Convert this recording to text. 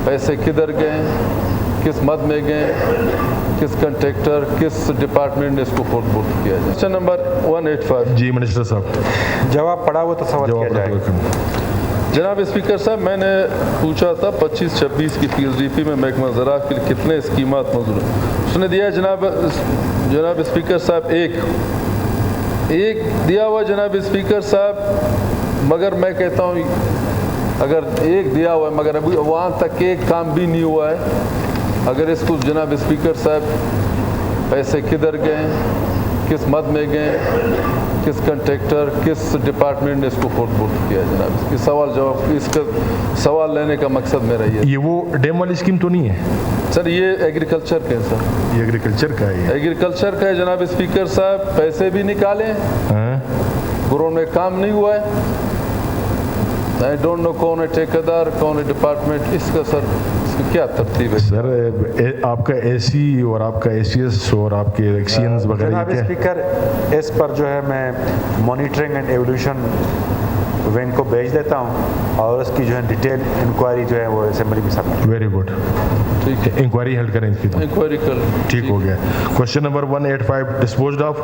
पैसे किधर गए, किस मद में गए, किस कंट्रैक्टर, किस डिपार्टमेंट ने इसको फोर्थ किया जाए। Question number 185। जी मिनिस्टर साहब, जवाब पड़ा हुआ तो सवाल किया जाएगा। जनाब स्पीकर साहब, मैंने पूछा था 25-26 की PSDP में महकमा ज़राअत के लिए कितने स्कीमात मंजूर हैं। उसने दिया है जनाब स्पीकर साहब एक दिया हुआ जनाब स्पीकर साहब, मगर मैं कहता हूँ अगर एक दिया हुआ है मगर अभी वहाँ तक एक काम भी नहीं हुआ है। अगर इसको जनाब स्पीकर साहब पैसे किधर गए, किस मद में गए, किस कंट्रैक्टर, किस डिपार्टमेंट ने इसको फोर्थ किया जनाब, इसका सवाल लेने का मकसद मेरा ये वो डैम वाली स्कीम तो नहीं है सर, ये एग्रीकल्चर के हैं सर, ये एग्रीकल्चर का है। एग्रीकल्चर का है जनाब स्पीकर साहब। पैसे भी निकाले, ग्राउंड में काम नहीं हुआ है। आई डोंट नो कौन है ठेकेदार, कौन है डिपार्टमेंट, इसका सर इसकी क्या तरतीब है सर? आपका AC और आपका ACS और आपके एक्सीएंस वगैरह जनाब स्पीकर, इस पर जो है मैं मॉनिटरिंग एंड एवोल्यूशन विंग को भेज देता हूँ और उसकी जो है डिटेल इंक्वायरी जो है वो असेंबली में सबमिट। वेरी गुड, ठीक है, इंक्वायरी हेल्ड करें इसकी तो इंक्वायरी कर ठीक हो गया। Question number 185 disposed of.